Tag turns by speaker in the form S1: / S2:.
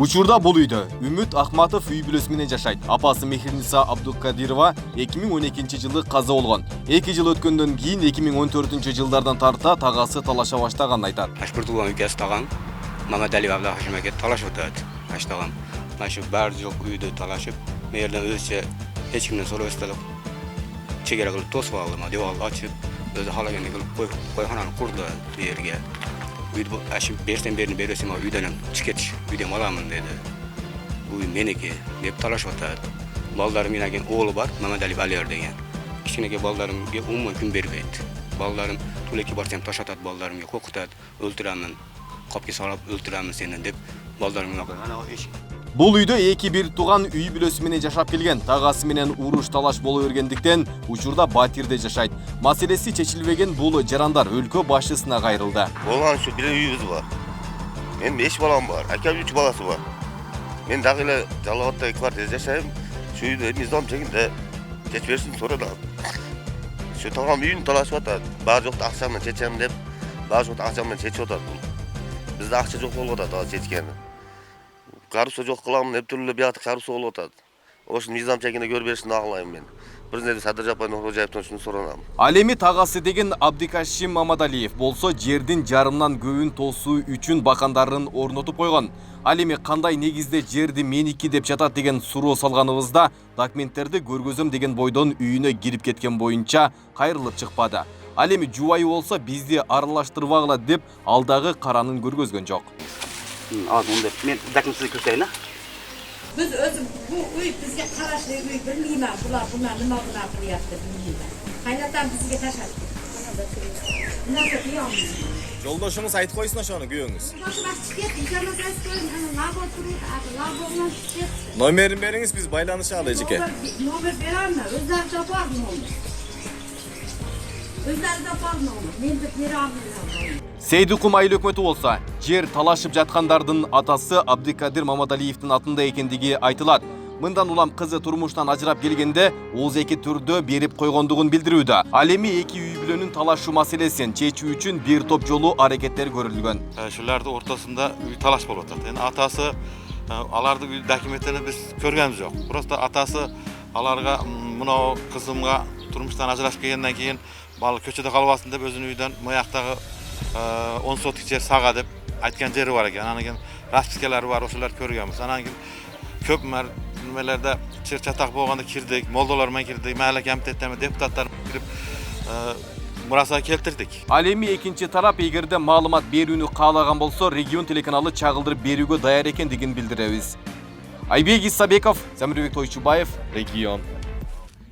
S1: Учурда бул үйдө Үмүт Акматов үй бүлөсү менен жашайт. Апасы Мехриниса Абдукадирова 2012-жылы каза болгон. 2 жыл өткөндөн кийин 2014-жылдардан тарта тагасы талаша баштаганын айтат.
S2: Ашбыр тууган үйгө таган Мамадалиев Абдулла Хашимовге талашып атат. Аштаган. Нашы баары жок үйдө талашып, мээрден өзүчө эч кимден сурабасталып, чегара кылып тосуп алдым, деп ачып, өзү халагенде кылып койхонаны курду жерге. Үйдө ашып берсем бересем, үйдөн чикет, үйдөн аламын деди. Үй меники деп талашып атат. Балдарым менен оğlu бар, Мамадалиев Алиер деген. Кичинеге балдарымга умуман күн бербейт. Балдарым тулекке барсам таш атат, балдарымга кокутат, өлтүрөмүн, капка салып өлтүрөмүн сени деп балдарымга ана эч.
S1: Бул үйдө эки бир тууган үй бүлөсү менен жашап келген. Тагасы менен уруш талаш боло бергендиктен учурда батирде жашайт. Маселеси чечилбеген бул жарандар өлкө башчысына кайрылды.
S3: Болгон ушу бир үйүбүз бар. Менин 5 балам бар, акам 3 баласы бар. Мен дагы эле Жалал-Абадта квартирада жашайм. Şu үйдө миздом чегинде чечип берсин сурадым. Şu тагам үйүн талашып атат. Баары жокто акча менен чечем деп, баары жокто акча менен чечип атат бул. Бизде акча жок болуп атат ал чечкени. Карысы жок кыламын деп түрлүү биятык карысы болуп атат. Ошун миздом чегинде көрүп беришин агылайм мен. Президент Садыр Жапаев Хожаевден ушуну суранам.
S1: Ал эми тагасы деген Абдикашим Мамадалиев болсо жердин жарымынан көбүн тосуу үчүн бакандарын орнотуп койгон. Ал эми кандай негизде жерди меники деп жатат деген суроо салганыбызда документтерди көргөзөм деген бойдон үйүнө кирип кеткен боюнча кайрылып чыкпады. Ал эми жубайы болсо бизди аралаштырбагыла деп алдагы каранын көргөзгөн жок.
S2: Men dökümsüzü kötüyün.
S4: Biz özüm bu uy bizge karaşlı uy bilmeyim bunlar nima qilyapti bilmeyim. Qaynatam bizge taşadı. Nasıl kıyamız?
S1: Жолдошуңуз айтып койсун ошону күйөөңүз. Номерин бериңиз, биз байланышалы эжеке.
S4: Номер беремин, өзлөрү бар номер. Өзлөрү бар номер. Мен де беремин.
S1: Сейдикум айыл өкмөтү болсо, жер талашып жаткандардын атасы Абдикадир Мамадалиевдин атында экендиги айтылат. Мындан улам кызы турмуштан ажырап келгенде ооздеки түрдө берип койгондугун билдирүүдө. Ал эми эки үй бүлөнүн талашуу маселесин чечүү үчүн бир топ жолу аракеттер көрүлгөн.
S5: Шулардын ортосунда үй талаш болуп атат. Эми атасы алардын үй документтерин биз көргөнбүз жок. Просто атасы аларга мына кызымга турмуштан ажырашып келгенден кийин бала көчөдө калбасын деп өзүнүн үйдөн мояктагы 10 сотик жер сага деп айткан жери бар экен. Анан кийин распискалары бар, ошолор көргөнбүз. Анан кийин көп нерселерде чыр чатак болгондо кирдик, молдолор менен кирдик, маалла комитеттен депутаттар кирип мураса келтирдик.
S1: Ал эми экинчи тарап эгерде маалымат берүүнү каалаган болсо, регион телеканалы чагылдырып берүүгө даяр экендигин билдиребиз. Айбек Исабеков, Замирбек Тойчубаев, Регион.